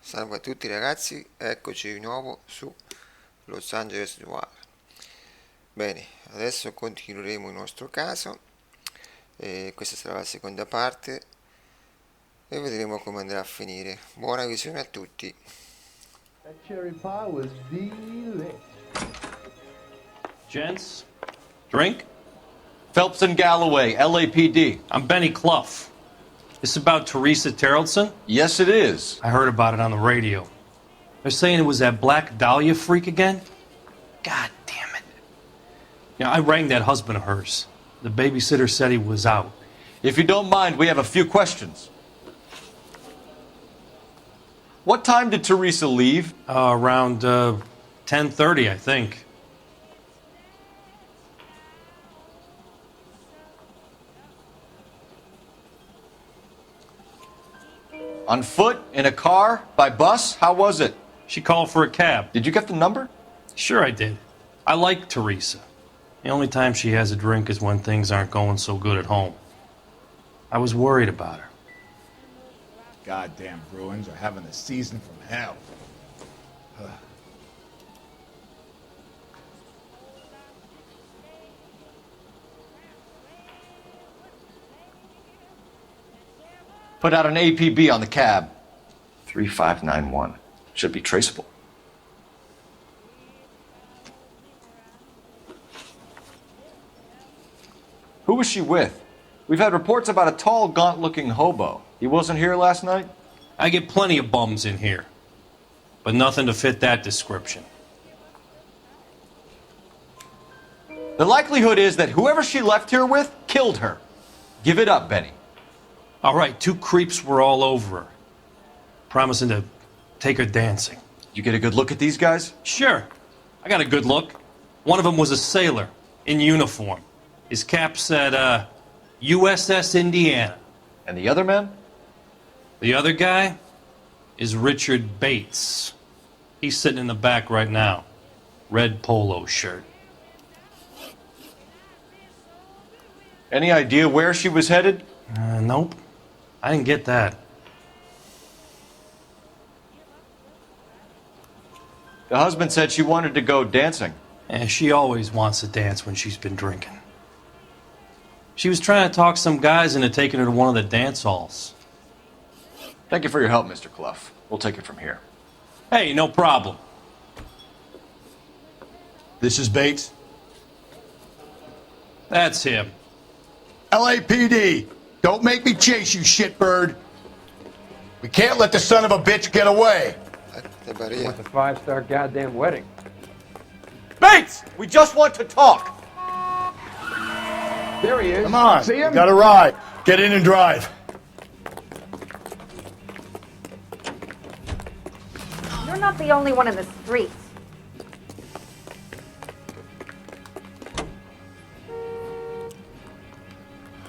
Salve a tutti ragazzi, eccoci di nuovo su Los Angeles Noir. Bene, adesso continueremo il nostro caso, questa sarà la seconda parte e vedremo come andrà a finire. Buona visione a tutti. That cherry pie was delish. Gents, drink? Phelps and Galloway, LAPD. I'm Benny Clough. This about Teresa Terrellson? Yes, it is. I heard about it on the radio. They're saying it was that Black Dahlia freak again? God damn it. Yeah, I rang that husband of hers. The babysitter said he was out. If you don't mind, we have a few questions. What time did Teresa leave? Around 10:30, I think. On foot? In a car? By bus? How was it? She called for a cab. Did you get the number? Sure I did. I like Teresa. The only time she has a drink is when things aren't going so good at home. I was worried about her. Goddamn Bruins are having a season from hell. Put out an APB on the cab. 3591. Should be traceable. Who was she with? We've had reports about a tall, gaunt-looking hobo. He wasn't here last night? I get plenty of bums in here, but nothing to fit that description. The likelihood is that whoever she left here with killed her. Give it up, Benny. All right, two creeps were all over her, promising to take her dancing. You get a good look at these guys? Sure, I got a good look. One of them was a sailor in uniform. His cap said, USS Indiana. And the other man? The other guy is Richard Bates. He's sitting in the back right now. Red polo shirt. Any idea where she was headed? Nope. I didn't get that. The husband said she wanted to go dancing. And she always wants to dance when she's been drinking. She was trying to talk some guys into taking her to one of the dance halls. Thank you for your help, Mr. Clough. We'll take it from here. Hey, no problem. This is Bates. That's him. LAPD, don't make me chase you, shitbird. We can't let the son of a bitch get away. That's about it. It's a five-star goddamn wedding. Bates! We just want to talk! There he is. Come on, See him? got a ride. Get in and drive. You're not the only one in the streets.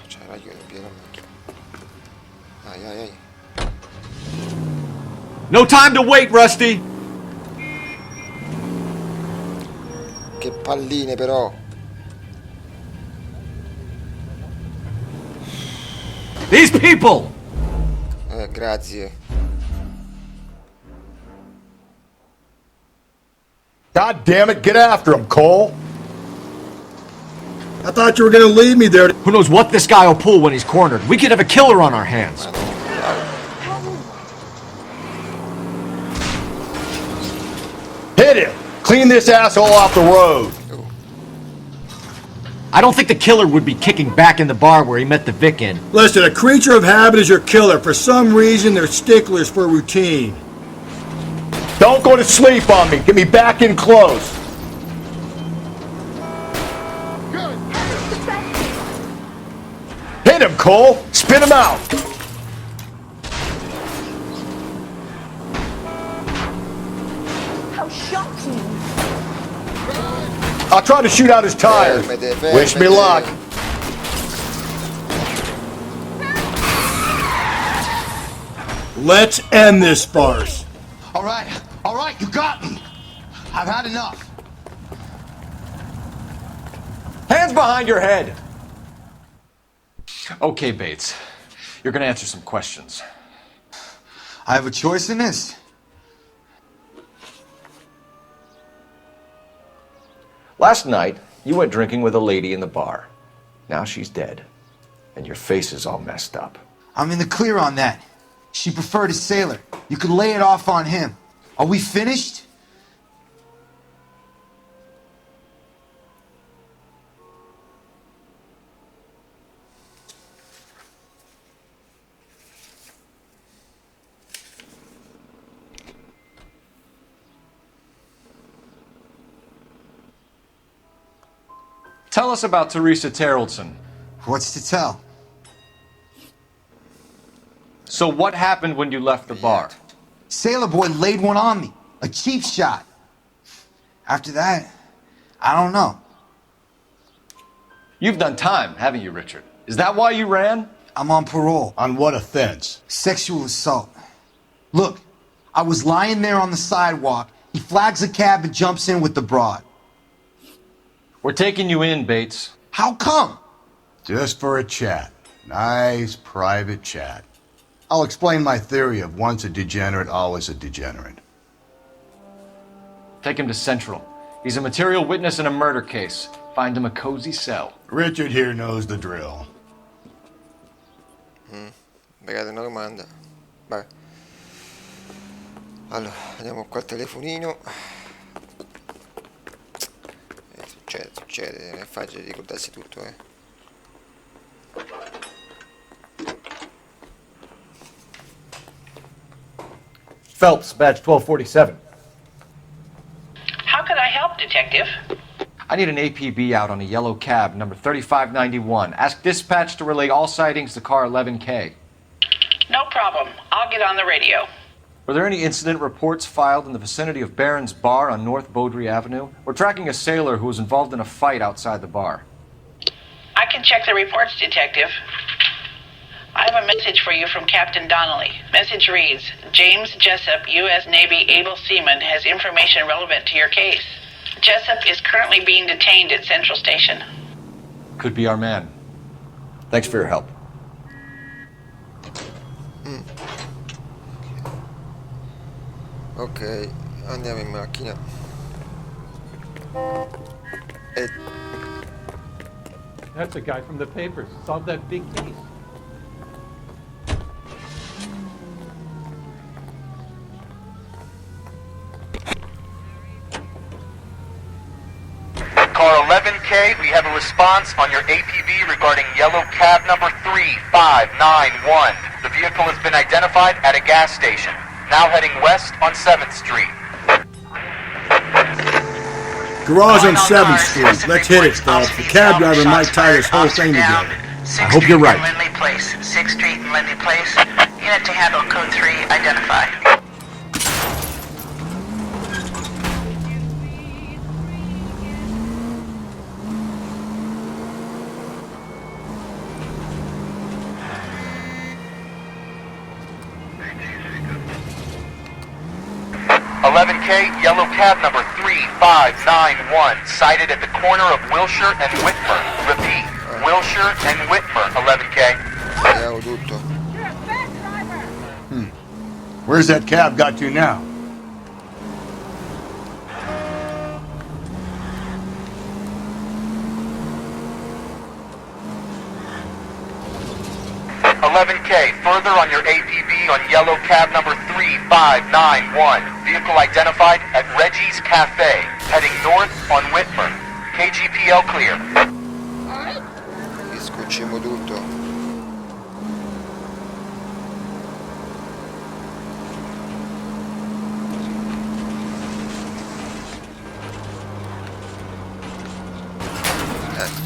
C'hai ragione, pieno macchina. Ai ai ai. No time to wait, Rusty! Che palline però. These people! Grazie. God damn it, get after him, Cole. I thought you were gonna leave me there. Who knows what this guy will pull when he's cornered? We could have a killer on our hands. Hit him. Clean this asshole off the road. I don't think the killer would be kicking back in the bar where he met the Vic in. Listen, a creature of habit is your killer. For some reason, they're sticklers for routine. Don't go to sleep on me. Get me back in close. Hit him, Cole. Spin him out. How shocking. I'll try to shoot out his tires. Wish me luck. Let's end this farce. All right, you got me. I've had enough. Hands behind your head! Okay, Bates. You're gonna answer some questions. I have a choice in this. Last night, you went drinking with a lady in the bar. Now she's dead, and your face is all messed up. I'm in the clear on that. She preferred a sailor. You could lay it off on him. Are we finished? Tell us about Teresa Terrellson. What's to tell? So what happened when you left the bar? Sailor boy laid one on me. A cheap shot. After that, I don't know. You've done time, haven't you, Richard? Is that why you ran? I'm on parole. On what offense? Sexual assault. Look, I was lying there on the sidewalk. He flags a cab and jumps in with the broad. We're taking you in, Bates. How come? Just for a chat. Nice private chat. I'll explain my theory of once a degenerate, always a degenerate. Take him to Central. He's a material witness in a murder case. Find him a cozy cell. Richard here knows the drill. Magari una domanda. Beh. Allora, andiamo qua al telefonino. Succede, non è facile ricordarsi tutto, eh. Phelps, badge 1247. How could I help, Detective? I need an APB out on a yellow cab, number 3591. Ask dispatch to relay all sightings to car 11K. No problem. I'll get on the radio. Were there any incident reports filed in the vicinity of Barron's Bar on North Beaudry Avenue? We're tracking a sailor who was involved in a fight outside the bar. I can check the reports, Detective. I have a message for you from Captain Donnelly. Message reads, James Jessup, U.S. Navy able seaman, has information relevant to your case. Jessup is currently being detained at Central Station. Could be our man. Thanks for your help. Ok, andiamo in macchina. E That's a guy from the papers. Solved that big case. Car 11K, we have a response on your APB regarding yellow cab number 3591. The vehicle has been identified at a gas station. Now heading west on 7th Street. Garage on 7th Street. Let's hit it, Phelps. The cab driver might tie this whole thing together. I hope you're right. Lindley Place. 6th Street and Lindley Place. Unit to handle code 3, identify. Yellow cab number 3591, sighted at the corner of Wilshire and Whitmer. Repeat, Wilshire and Whitmer, 11K. vediamo tutto. Where's that cab got to now? Further on your APB on yellow cab number 3591. Vehicle identified at Reggie's Cafe, heading north on Whitmer. KGPL clear. Scocciamo tutto.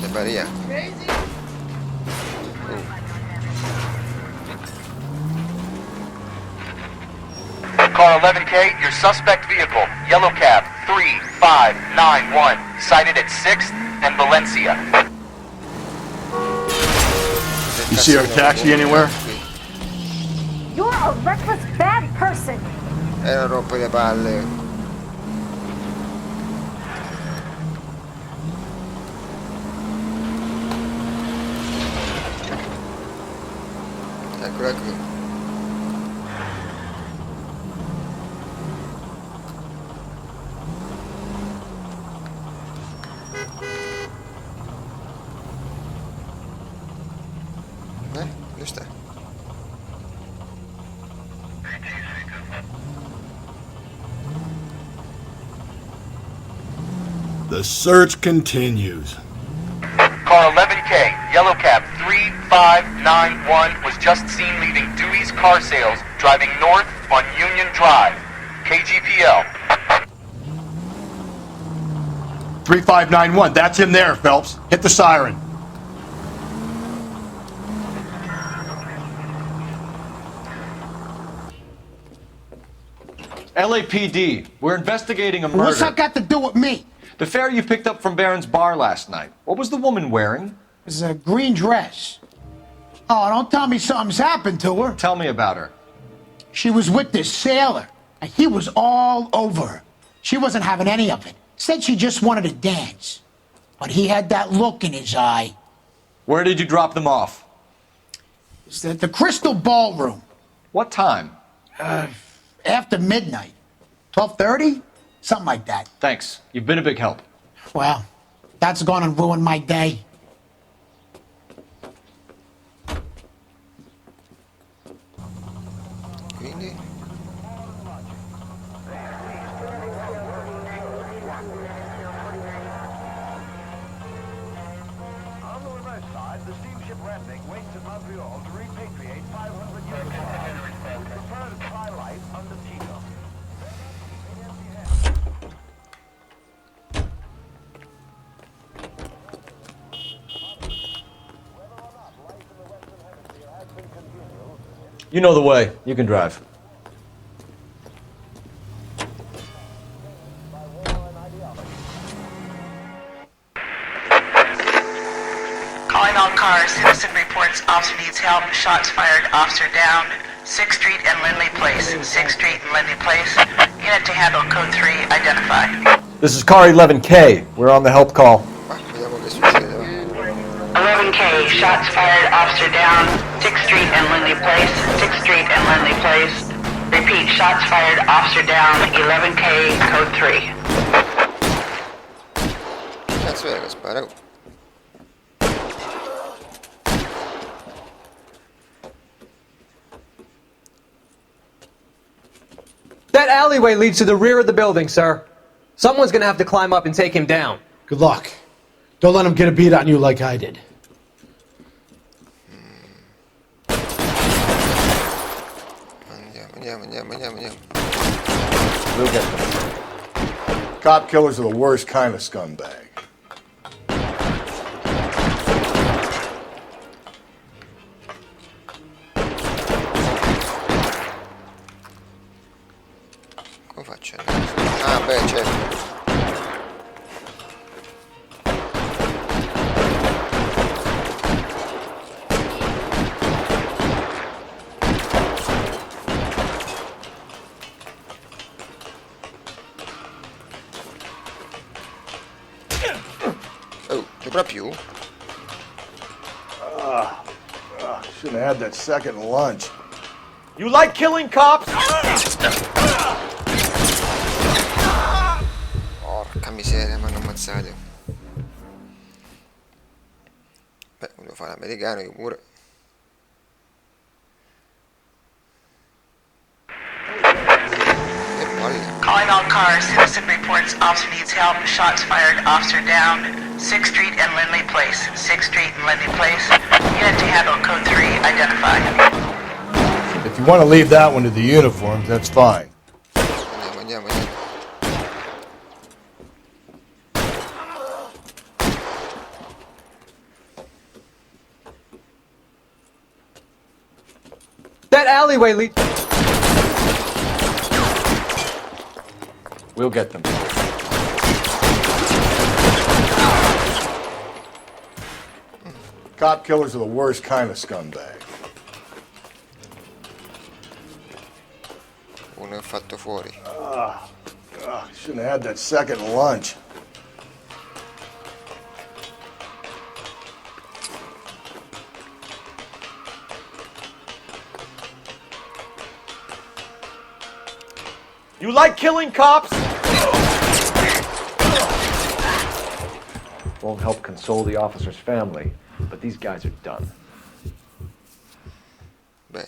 Che paria. Car 11K, your suspect vehicle, yellow cab 3591, sighted at 6th and Valencia. You see our taxi anywhere? You're a reckless, bad person. Non rompo le palle. Eccola qui. The search continues. Car 11K, yellow cab 3591 was just seen leaving Dewey's Car Sales, driving north on Union Drive. KGPL. 3591, that's him there, Phelps. Hit the siren. LAPD, we're investigating a murder. What's that got to do with me? The fare you picked up from Barron's bar last night. What was the woman wearing? It's a green dress. Oh, don't tell me something's happened to her. Tell me about her. She was with this sailor, and he was all over her. She wasn't having any of it. Said she just wanted to dance. But he had that look in his eye. Where did you drop them off? It's at the Crystal Ballroom. What time? After midnight. 12:30? Something like that. Thanks. You've been a big help. Well, that's gonna ruin my day. Quindi On the reverse side, the steamship Redneck waits at Montreal to repatriate 500 years ago. Preferred twilight under Tito. You know the way. You can drive. Calling all cars. Citizen reports officer needs help. Shots fired. Officer down. 6th Street and Lindley Place. 6th Street and Lindley Place. Unit to handle code 3. Identify. This is car 11K. We're on the help call. vediamo che succede. 11K. Shots fired. Officer down. 6th Street and Lindley Place. 6th Street and Lindley Place. Repeat. Shots fired. Officer down. 11K. Code 3. Cazzo è che spara? That alleyway leads to the rear of the building, sir. Someone's gonna have to climb up and take him down. Good luck. Don't let him get a beat on you like I did. Andiamo. We'll get them. Cop killers are the worst kind of scumbag. Come faccio? Ah, beh, certo. Oh, sopra più? Shouldn't have had that second lunch. You like killing cops? Porca miseria, mi hanno ammazzato. Beh, volevo fare l'americano io pure. Che palle. Calling all cars. Citizen reports officer needs help. Shots fired. Officer down. 6th Street and Lindley Place. 6th Street and Lindley Place. Unit to handle code 3. Identify. If you want to leave that one to the uniforms, that's fine. Andiamo. That alleyway leads... We'll get them. Cop killers are the worst kind of scumbag. Uno è fatto fuori. Shouldn't have had that second lunch. You like killing cops? Won't help console the officer's family, but these guys are done. Bene.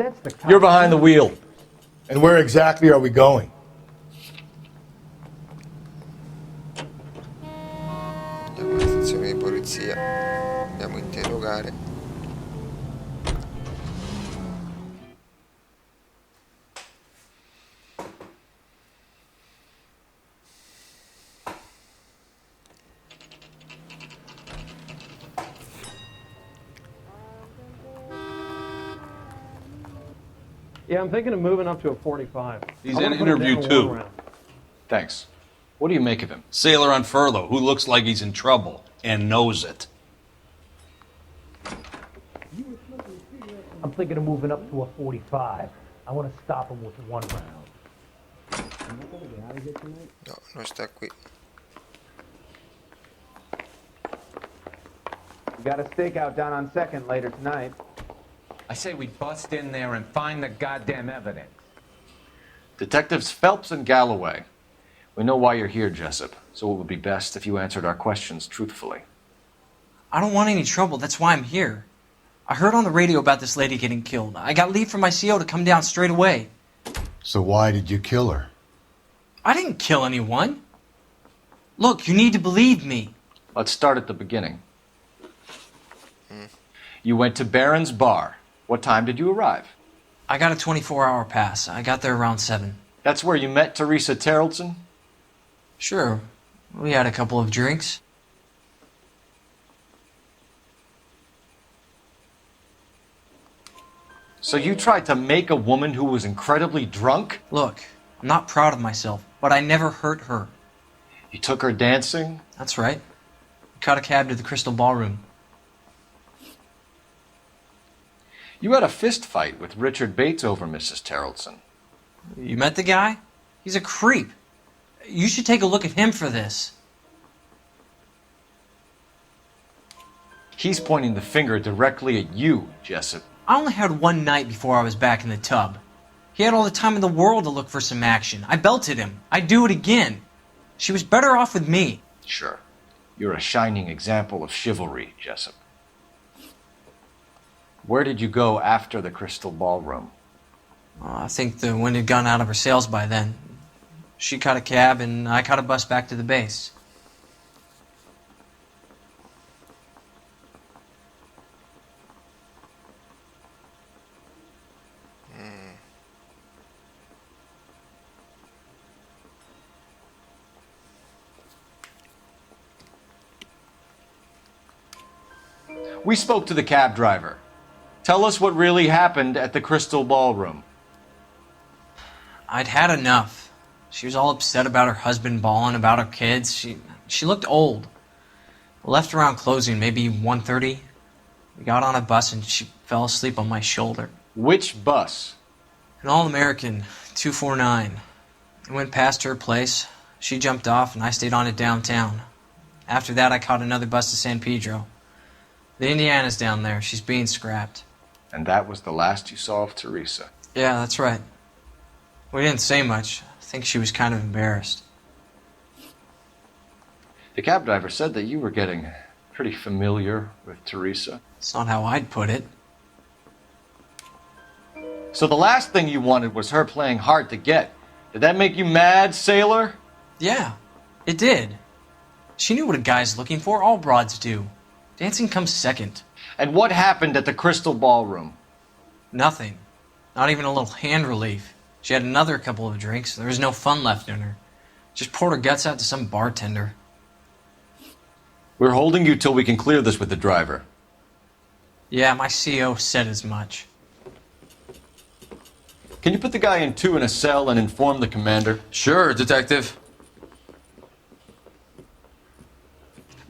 That's the You're behind the wheel. And where exactly are we going? Andiamo alla stazione di polizia. Andiamo a interrogare. Yeah, I'm thinking of moving up to a 45. He's in interview too. Thanks. What do you make of him? Sailor on furlough who looks like he's in trouble and knows it. I'm thinking of moving up to a 45. I want to stop him with one round. No, non sta qui. We got a stakeout down on 2nd later tonight. I say we bust in there and find the goddamn evidence. Detectives Phelps and Galloway. We know why you're here, Jessup, so it would be best if you answered our questions truthfully. I don't want any trouble. That's why I'm here. I heard on the radio about this lady getting killed. I got leave from my CO to come down straight away. So why did you kill her? I didn't kill anyone. Look, you need to believe me. Let's start at the beginning. You went to Barron's Bar. What time did you arrive? I got a 24-hour pass. I got there around 7. That's where you met Teresa Terrelson? Sure. We had a couple of drinks. So you tried to make a woman who was incredibly drunk? Look, I'm not proud of myself, but I never hurt her. You took her dancing? That's right. We caught a cab to the Crystal Ballroom. You had a fist fight with Richard Bates over Mrs. Terrelson. You met the guy? He's a creep. You should take a look at him for this. He's pointing the finger directly at you, Jessup. I only had one night before I was back in the tub. He had all the time in the world to look for some action. I belted him. I'd do it again. She was better off with me. Sure. You're a shining example of chivalry, Jessup. Where did you go after the Crystal Ballroom? I think the wind had gone out of her sails by then. She caught a cab and I caught a bus back to the base. We spoke to the cab driver. Tell us what really happened at the Crystal Ballroom. I'd had enough. She was all upset about her husband bawling about her kids. She looked old. We left around closing, maybe 1:30. We got on a bus and she fell asleep on my shoulder. Which bus? An All-American 249. I went past her place. She jumped off and I stayed on it downtown. After that I caught another bus to San Pedro. The Indiana's down there. She's being scrapped. And that was the last you saw of Teresa? Yeah, that's right. We didn't say much. I think she was kind of embarrassed. The cab driver said that you were getting pretty familiar with Teresa. It's not how I'd put it. So the last thing you wanted was her playing hard to get. Did that make you mad, sailor? Yeah, it did. She knew what a guy's looking for. All broads do. Dancing comes second. And what happened at the Crystal Ballroom? Nothing. Not even a little hand relief. She had another couple of drinks. There was no fun left in her. Just poured her guts out to some bartender. We're holding you till we can clear this with the driver. Yeah, my CO said as much. Can you put the guy in 2 in a cell and inform the commander? Sure, Detective.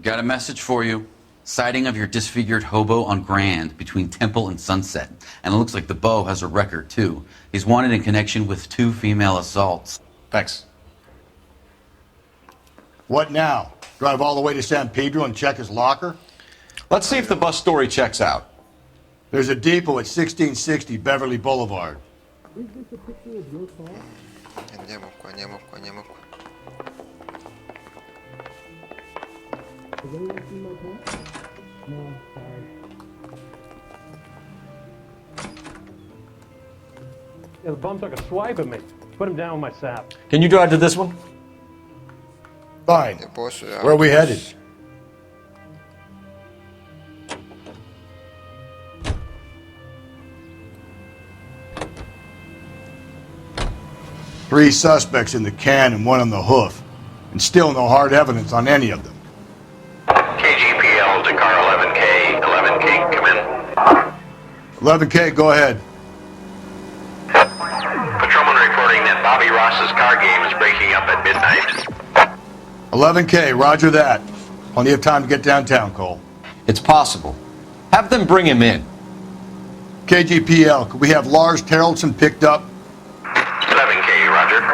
Got a message for you. Sighting of your disfigured hobo on Grand between Temple and Sunset. And it looks like the beau has a record, too. He's wanted in connection with 2 female assaults. Thanks. What now? Drive all the way to San Pedro and check his locker? Let's see if the bus story checks out. There's a depot at 1660 Beverly Boulevard. Andiamo qua, andiamo qua, andiamo qua. Yeah, the bum took a swipe at me. Put him down with my sap. Can you drive to this one? Fine. Where are we headed? Three suspects in the can and one on the hoof. And still no hard evidence on any of them. KGPL to car 11K. 11K, come in. 11K, go ahead. Patrolman reporting that Bobby Ross's car game is breaking up at midnight. 11K, roger that. Plenty of time to get downtown, Cole. It's possible. Have them bring him in. KGPL, could we have Lars Terrelson picked up? 11K, roger.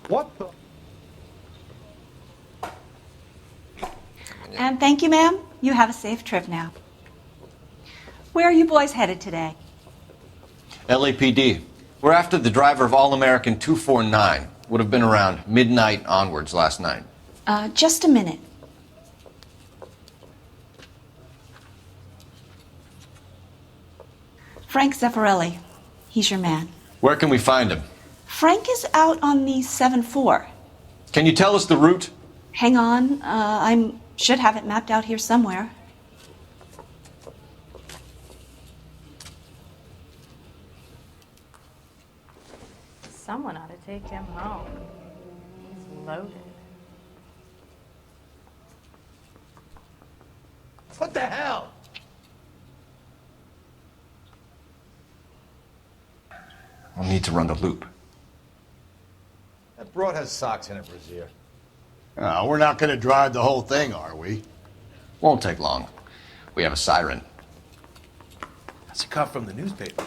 What the? And thank you, ma'am. You have a safe trip now. Where are you boys headed today? LAPD. We're after the driver of All-American 249. Would have been around midnight onwards last night. Just a minute. Frank Zeffirelli. He's your man. Where can we find him? Frank is out on the 7-4. Can you tell us the route? Hang on. I should have it mapped out here somewhere. Someone ought to take him home. He's loaded. What the hell? We'll need to run the loop. That broad has socks in it, Brazier. We're not going to drive the whole thing, are we? Won't take long. We have a siren. That's a cut from the newspaper.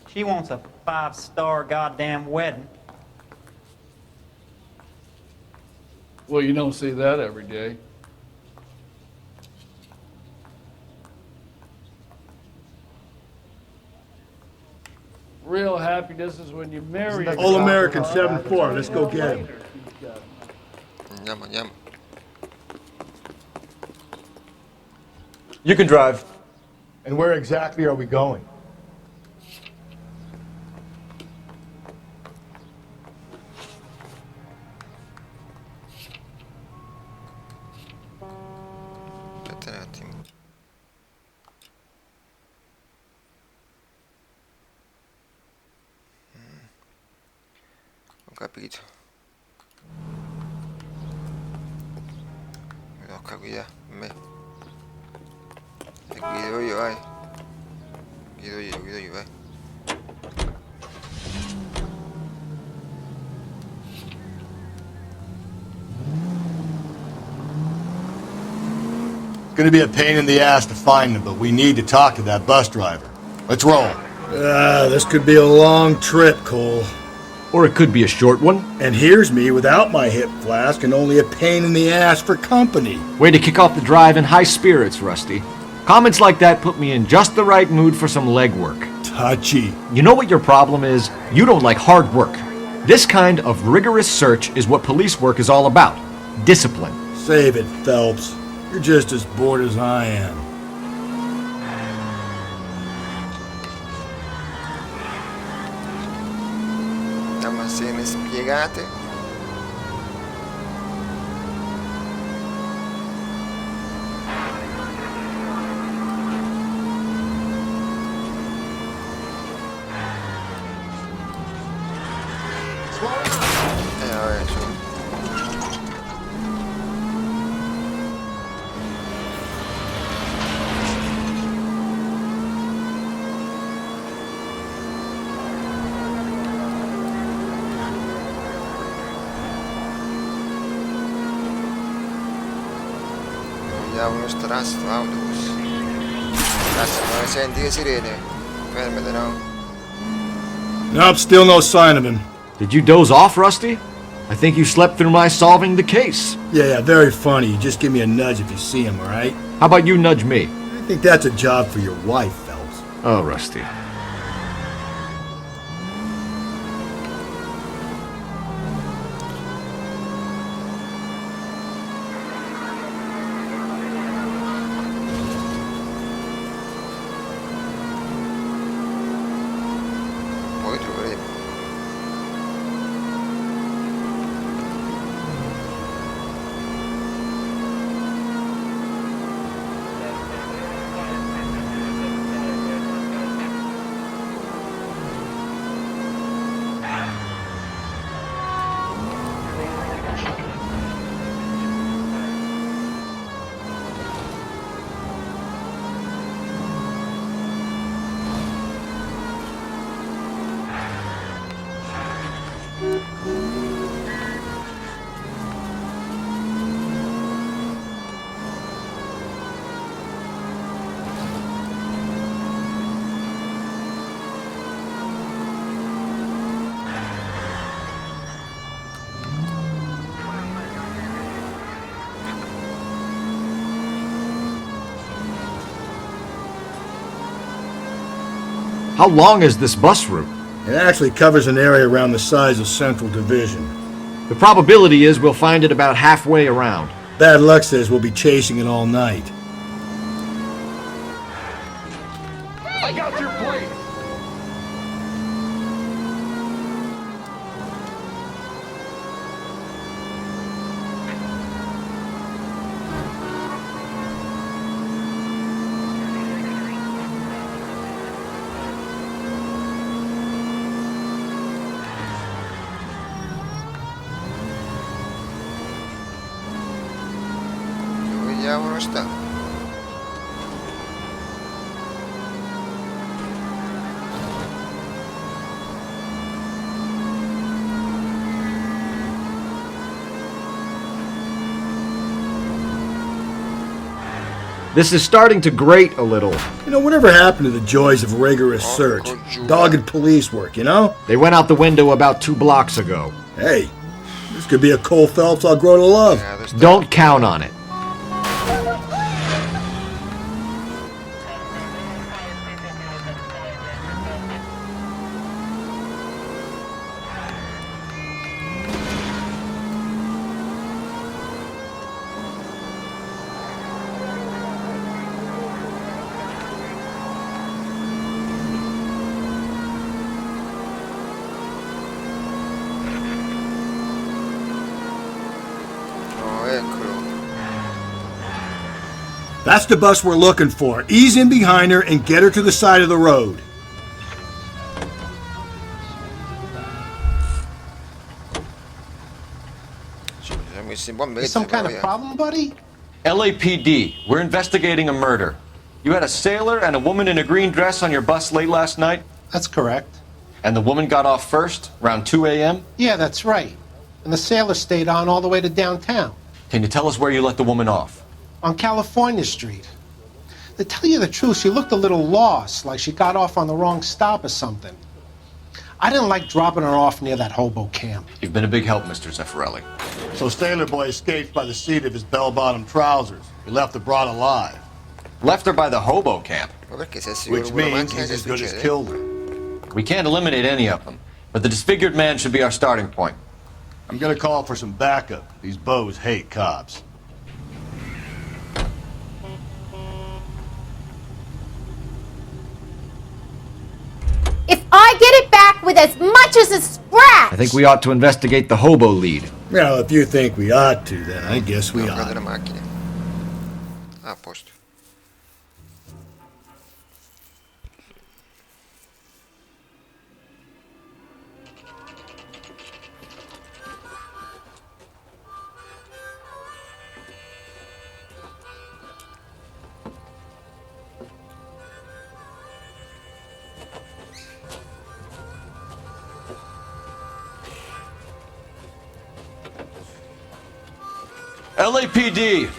She wants a 5-star goddamn wedding. Well, you don't see that every day. Real happiness is when you marry a All-American 7-4. Let's go get him. Andiamo. You can drive. And where exactly are we going? Aspetta un attimo. Ho capito. Mi tocca guidare me. E guido io, vai. Guido io, vai. It's going to be a pain in the ass to find him, but we need to talk to that bus driver. Let's roll. This could be a long trip, Cole. Or it could be a short one. And here's me without my hip flask and only a pain in the ass for company. Way to kick off the drive in high spirits, Rusty. Comments like that put me in just the right mood for some legwork. Touchy. You know what your problem is? You don't like hard work. This kind of rigorous search is what police work is all about. Discipline. Save it, Phelps. You're just as bored as I am. Damascene spiegate. Vabbè, insomma. uno strasto, autobus. Cazzo, non senti le sirene? Fermate, no? Nope, still no sign of him. Did you doze off, Rusty? I think you slept through my solving the case. Yeah, very funny. You just give me a nudge if you see him, all right? How about you nudge me? I think that's a job for your wife, Phelps. Oh, Rusty. Poi troveremo. How long is this bus route? It actually covers an area around the size of Central Division. The probability is we'll find it about halfway around. Bad luck says we'll be chasing it all night. I got your plate! Dove diavolo sta? This is starting to grate a little. You know, whatever happened to the joys of rigorous search? Dogged police work, you know? They went out the window about 2 blocks ago. Hey, this could be a Cole Phelps I'll grow to love. Don't count on it. Oh, eccolo. That's the bus we're looking for. Ease in behind her and get her to the side of the road. Is some kind of problem, buddy? LAPD, we're investigating a murder. You had a sailor and a woman in a green dress on your bus late last night? That's correct. And the woman got off first, around 2 a.m.? Yeah, that's right. And the sailor stayed on all the way to downtown. Can you tell us where you let the woman off? On California Street. To tell you the truth, she looked a little lost, like she got off on the wrong stop or something. I didn't like dropping her off near that hobo camp. You've been a big help, Mr. Zeffirelli. So Sailor Boy escaped by the seat of his bell-bottom trousers. He left the broad alive. Left her by the hobo camp. Which means he's as good as killed her. We can't eliminate any of them, but the disfigured man should be our starting point. I'm gonna call for some backup. These bows hate cops. If I get it back with as much as a scratch! I think we ought to investigate the hobo lead. Well, if you think we ought to, then I guess we ought. Prendere macchine. Ah, a posto. LAPD,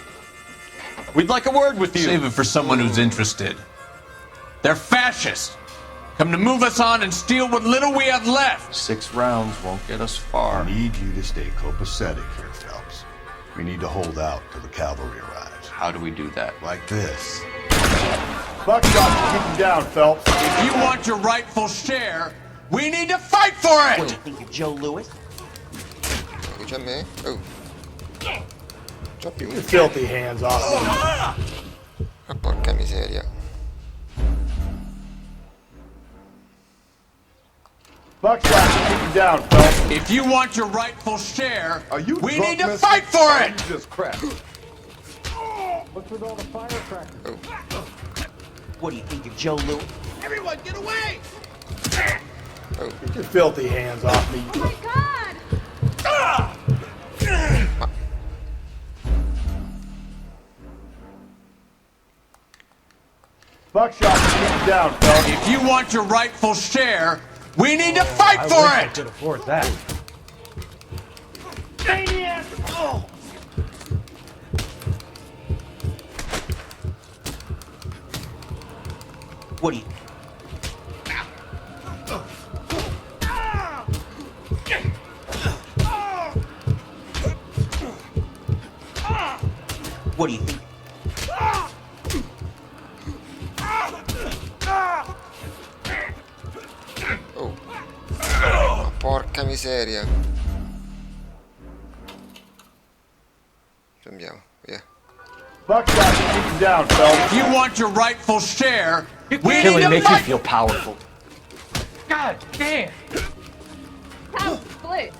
We'd like a word with you. Save it for someone who's interested. They're fascists. Come to move us on and steal what little we have left. 6 rounds won't get us far. I need you to stay copacetic here, Phelps. We need to hold out till the cavalry arrives. How do we do that? Like this. Buckshot, keep him down, Phelps. If you want your rightful share, we need to fight for it! What do you think you're Joe Louis? C'è me? Oh. C'ho più. Your filthy hands off me. Ah, porca miseria. Buckshot, keep him down, Phelps. If you want your rightful share, we drunk, need to mister? fight for it! You just crap. What's with all the firecrackers? What do you think you're Joe Louis? Everyone, get away! Get your filthy hands off me. Oh my God! Buckshot, keep him down, Phelps. If you want your rightful share, we need to fight for I it! could afford that. Maniac! Oh. What do you... What do you think? Oh. Porca miseria. Andiamo, via. Buckshot, keep him down, Phelps. If you want your rightful share, we need Killing to makes you fight! feel powerful. God damn! House split.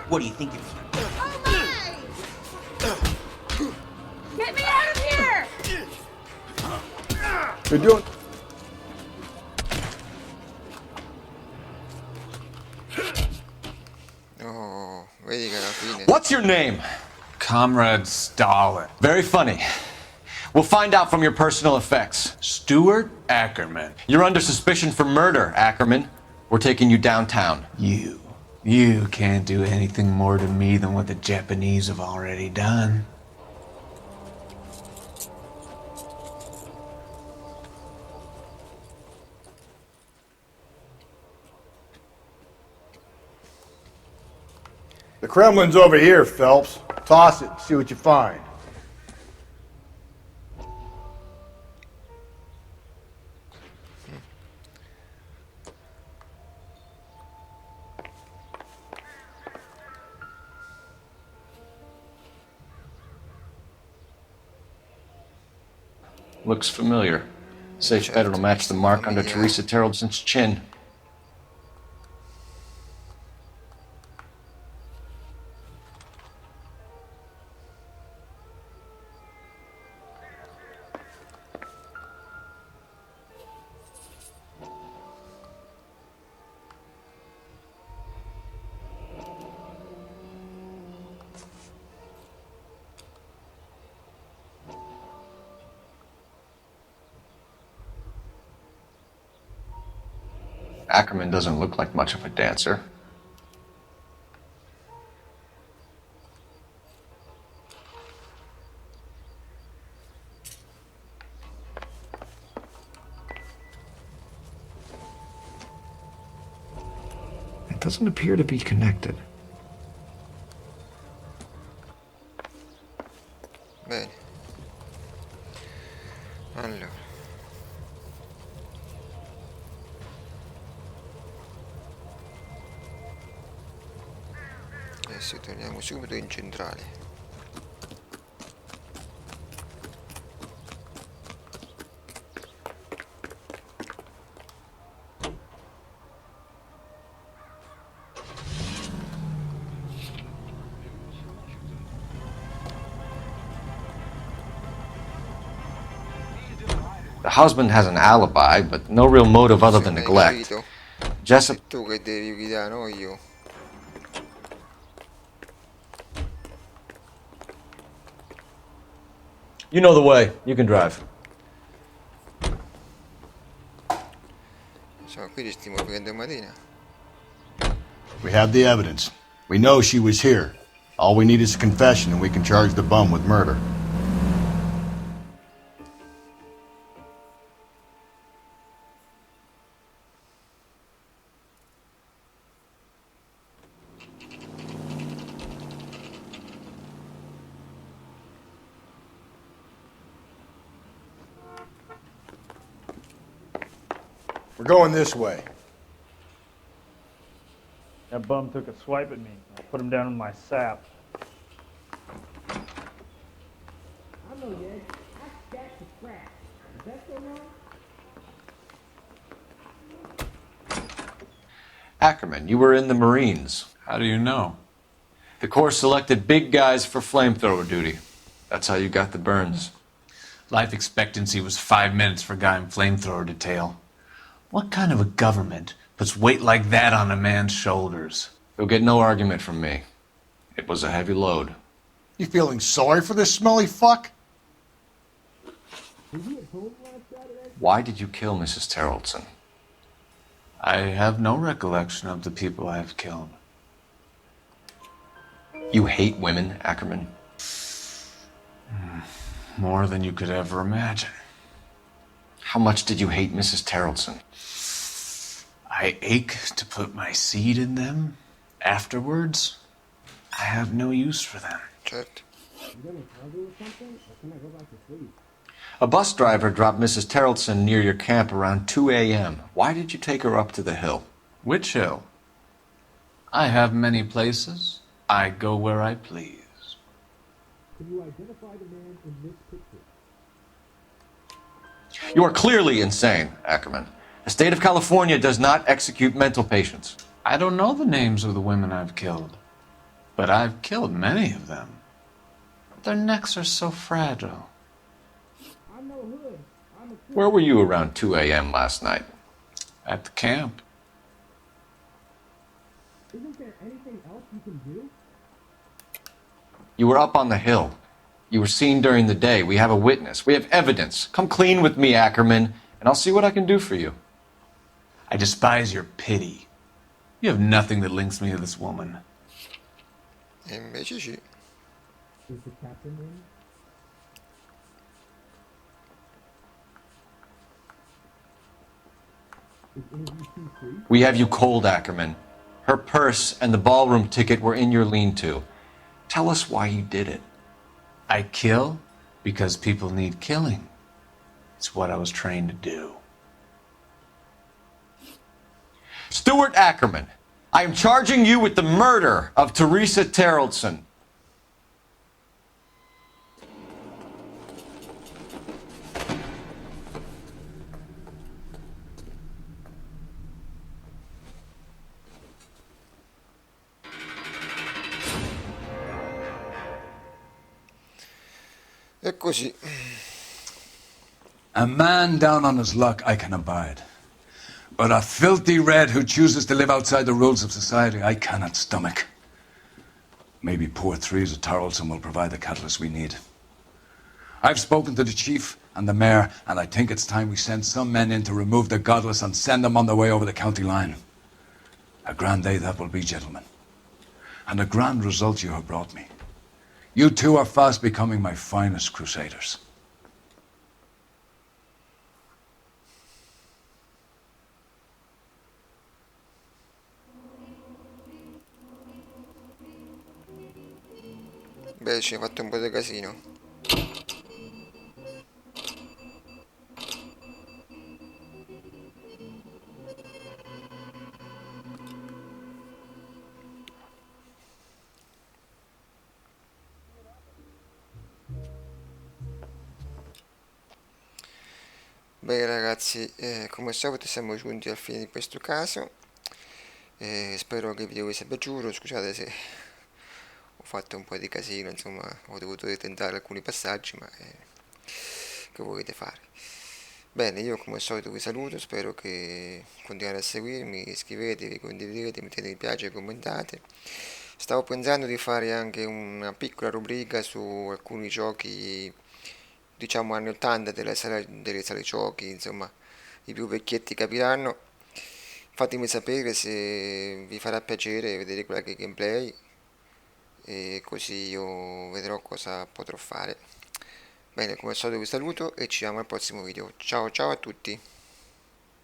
What do you think you're... Get me out of here! You're doing... Oh, vedi che alla fine. What's your name? Comrade Stalin. Very funny. We'll find out from your personal effects. Stuart Ackerman. You're under suspicion for murder, Ackerman. We're taking you downtown. You can't do anything more to me than what the Japanese have already done. The Kremlin's over here, Phelps. Toss it, see what you find. Looks familiar. Safe bet it'll match the mark under Teresa Terrelson's chin. Ackerman doesn't look like much of a dancer. It doesn't appear to be connected. Bene. Allora. Adesso torniamo subito in centrale. The husband has an alibi, but no real motive other than neglect. Jessup... Tu che devi guidare, no io. You know the way. You can drive. So, qui stiamo prendendo mattina. We have the evidence. We know she was here. All we need is a confession and we can charge the bum with murder. We're going this way. That bum took a swipe at me. I put him down in my sap. I know, Yed. I stacked the scratch. Is that so wrong? Ackerman, you were in the Marines. How do you know? The Corps selected big guys for flamethrower duty. That's how you got the burns. Life expectancy was 5 minutes for a guy in flamethrower detail. What kind of a government puts weight like that on a man's shoulders? You'll get no argument from me. It was a heavy load. You feeling sorry for this smelly fuck? Why did you kill Mrs. Terrelson? I have no recollection of the people I have killed. You hate women, Ackerman? More than you could ever imagine. How much did you hate Mrs. Terrelson? I ache to put my seed in them. Afterwards, I have no use for them. A bus driver dropped Mrs. Terrelson near your camp around 2 a.m. Why did you take her up to the hill? Which hill? I have many places. I go where I please. Can you identify the man in this picture? You are clearly insane, Ackerman. The state of California does not execute mental patients. I don't know the names of the women I've killed, but I've killed many of them. Their necks are so fragile. I'm no hood. I'm a Where were you around 2 a.m. last night? At the camp. Isn't there anything else you can do? You were up on the hill. You were seen during the day. We have a witness. We have evidence. Come clean with me, Ackerman, and I'll see what I can do for you. I despise your pity. You have nothing that links me to this woman. E invece sì. Is the captain in? Is interview 2 free? We have you cold, Ackerman. Her purse and the ballroom ticket were in your lean-to. Tell us why you did it. I kill because people need killing. It's what I was trained to do. Stuart Ackerman, I am charging you with the murder of Teresa Terrelson. E così. A man down on his luck I can abide. But a filthy red who chooses to live outside the rules of society I cannot stomach. Maybe poor Teresa Terrelson will provide the catalyst we need. I've spoken to the chief and the mayor, and I think it's time we send some men in to remove the godless and send them on their way over the county line. A grand day that will be, gentlemen. And a grand result you have brought me. You two are fast becoming my finest crusaders. Beh, ci ha fatto un po' di casino. Beh ragazzi, come al solito siamo giunti alla fine di questo caso. Spero che il video vi sia piaciuto. Scusate se ho fatto un po' di casino, insomma, ho dovuto tentare alcuni passaggi, ma che volete fare? Bene, io come al solito vi saluto, spero che continuate a seguirmi, iscrivetevi, condividete, mettete mi piace, commentate. Stavo pensando di fare anche una piccola rubrica su alcuni giochi, diciamo anni 80 delle sale giochi, insomma, i più vecchietti capiranno. Fatemi sapere se vi farà piacere vedere qualche gameplay. e così io vedrò cosa potrò fare. Bene, come al solito vi saluto e ci vediamo al prossimo video. Ciao ciao a tutti.